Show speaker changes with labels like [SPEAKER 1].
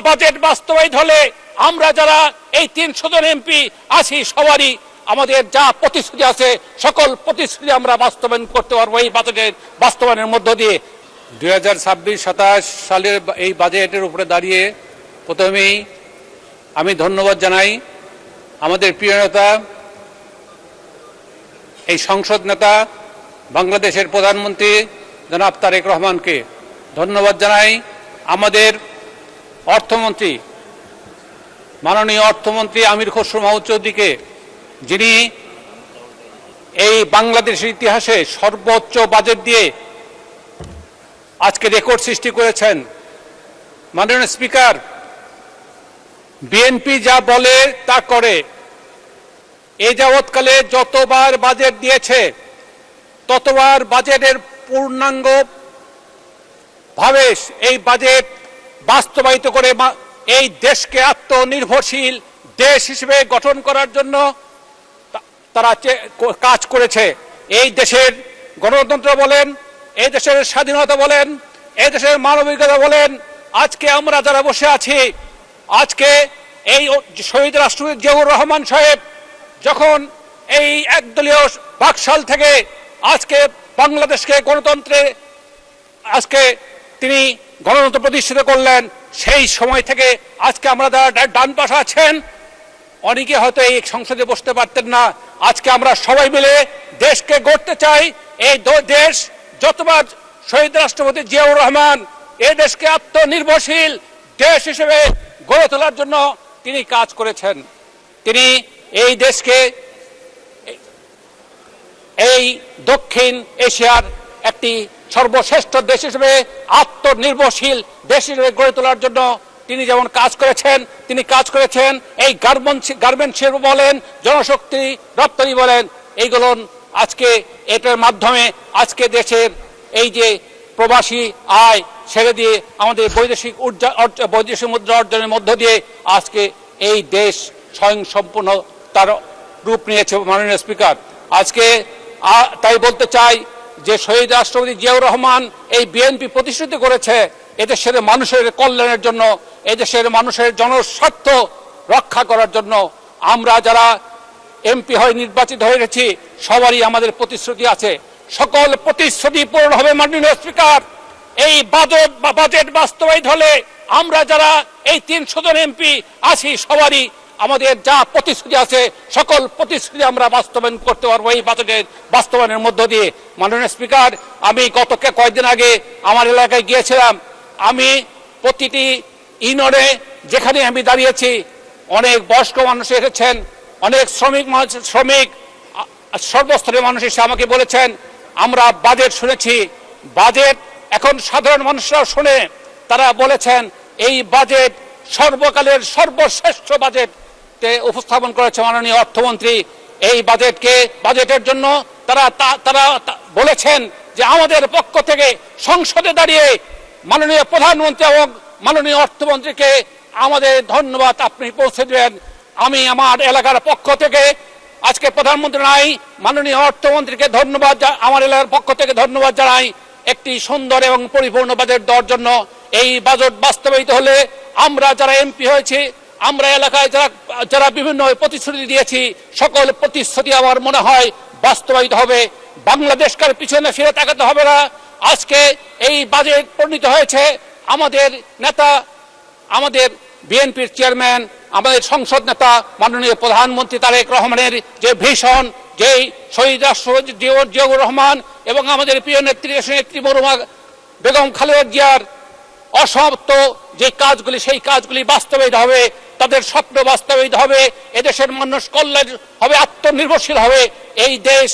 [SPEAKER 1] Budget বাস্তবায়িত হলে আমরা যারা এই ৩০০ জন এমপি আছি সবারই আমাদের যা প্রতিশ্রুতি আছে সকল প্রতিশ্রুতি আমরা বাস্তবায়ন করতে পারবো এই বাজেটের বাস্তবায়নের মধ্য দিয়ে।
[SPEAKER 2] 2026-27 সালের এই বাজেটের উপরে দাঁড়িয়ে প্রথমেই আমি ধন্যবাদ জানাই আমাদের প্রিয় নেতা, এই সংসদ নেতা, বাংলাদেশের প্রধানমন্ত্রী জনাব তারেক রহমানকে। ধন্যবাদ জানাই আমাদের অর্থমন্ত্রী, মাননীয় অর্থমন্ত্রী আমির খসরু মাহমুদ চৌধুরীকে, যিনি এই বাংলাদেশের ইতিহাসে সর্বোচ্চ বাজেট দিয়ে আজকে রেকর্ড সৃষ্টি করেছেন। মাননীয় স্পিকার, বিএনপি যা বলে তা করে। এই যাবৎকালে যতবার বাজেট দিয়েছে ততবার বাজেটের পূর্ণাঙ্গ ভাবে এই বাজেট বাস্তবায়িত করে এই দেশকে আত্মনির্ভরশীল দেশ হিসেবে গঠন করার জন্য তারা কাজ করেছে। এই দেশের গণতন্ত্র বলেন, এই দেশের স্বাধীনতা বলেন, এই দেশের মানবিকতা বলেন, আজকে আমরা যারা বসে আছি, আজকে এই শহীদ রাষ্ট্রপতি জিয়াউর রহমান সাহেব যখন এই একদলীয় বাকশাল থেকে আজকে বাংলাদেশকে গণতন্ত্রে আজকে তিনি গণতন্ত্র প্রতিষ্ঠিত করলেন, সেই সময় থেকে আজকে আমরা যারা ডান পাশে আছেন অনেকে হয়তো এই সংসদে বসতে পারতেন না। আজকে আমরা সবাই মিলে দেশকে গড়তে চাই। এই দেশ যতবার শহীদ রাষ্ট্রপতি জিয়াউর রহমান এই দেশকে আত্মনির্ভরশীল দেশ হিসেবে গড়ে তোলার জন্য তিনি কাজ করেছেন। তিনি এই দেশকে এই দক্ষিণ এশিয়ার একটি সর্বশ্রেষ্ঠ দেশ হিসেবে আত্মনির্ভরশীল দেশ হিসেবে গড়ে তোলার জন্য তিনি যেমন কাজ করেছেন, তিনি কাজ করেছেন এই গার্মেন্টসের বলেন, জনশক্তি রপ্তানি বলেন, এইগুলো আজকে এটার মাধ্যমে আজকে দেশের এই যে প্রবাসী আয় ছেড়ে দিয়ে আমাদের বৈদেশিক মুদ্রা অর্জনের মধ্য দিয়ে আজকে এই দেশ স্বয়ংসম্পূর্ণ তার রূপ নিয়েছে। মাননীয় স্পিকার, আজকে তাই বলতে চাই যে শহীদ রাষ্ট্রপতি জিয়াউর রহমান এই বিএনপি প্রতিষ্ঠিত করেছে এদেশের মানুষের কল্যাণের জন্য, এদেশের মানুষের জনস্বার্থ রক্ষা করার জন্য। আমরা যারা এমপি হয়ে নির্বাচিত হয়েছি সবারই আমাদের প্রতিশ্রুতি আছে, সকল প্রতিশ্রুতি পূরণ হবে। মাননীয় স্পিকার, এই বাজেট বাস্তবায়িত হলে আমরা যারা এই ৩০০ জন এমপি আছি সবারই আমাদের যা প্রতিশ্রুতি আছে সকল প্রতিশ্রুতি আমরা বাস্তবায়ন করতে পারবো এই বাজেটের বাস্তবায়নের মধ্য দিয়ে। মাননীয় স্পিকার, আমি গত কয়েকদিন আগে আমার এলাকায় গিয়েছিলাম। আমি প্রতিটি ইউনিয়নে যেখানে আমি দাঁড়িয়েছি অনেক বয়স্ক মানুষ এসেছেন, অনেক শ্রমিক সর্বস্তরের মানুষ এসে আমাকে বলেছেন আমরা বাজেট শুনেছি, বাজেট এখন সাধারণ মানুষরাও শুনে। তারা বলেছেন এই বাজেট সর্বকালের সর্বশ্রেষ্ঠ বাজেট উপস্থাপন করেছে মাননীয় অর্থমন্ত্রী। এই বাজেটের জন্য তারা বলেছেন যে আমাদের পক্ষ থেকে সংসদে দাঁড়িয়ে মাননীয় প্রধানমন্ত্রী এবং মাননীয় অর্থমন্ত্রীকে আমাদের ধন্যবাদ আপনি পৌঁছে দেবেন। আমি আমার এলাকার পক্ষ থেকে আজকে প্রধানমন্ত্রী নাই, মাননীয় অর্থমন্ত্রীকে ধন্যবাদ, আমার এলাকার পক্ষ থেকে ধন্যবাদ জানাই একটি সুন্দর এবং পরিপূর্ণ বাজেট দেওয়ার জন্য। এই বাজেট বাস্তবায়িত হলে আমরা যারা এমপি হয়েছি, আমরা এলাকায় যারা বিভিন্ন প্রতিশ্রুতি দিয়েছি সকল প্রতিশ্রুতি আমার মনে হয় বাস্তবায়িত হবে। বাংলাদেশকে পিছনে ফিরে তাকাতে হবে না। আজকে এই বাজেট প্রণীত হয়েছে আমাদের নেতা, আমাদের বিএনপির চেয়ারম্যান, আমাদের সংসদ নেতা মাননীয় প্রধানমন্ত্রী তারেক রহমানের যে ভীষণ, যেই শহীদ রাষ্ট্রপতি জিয়াউর রহমান এবং আমাদের প্রিয় নেত্রী মরহুমা বেগম খালেদা জিয়ার অসমাপ্ত যে কাজগুলি সেই কাজগুলি বাস্তবায়িত হবে, তাদের স্বপ্ন বাস্তবায়িত হবে, এদেশের মানুষ কল্যাণ হবে, আত্মনির্ভরশীল হবে এই দেশ।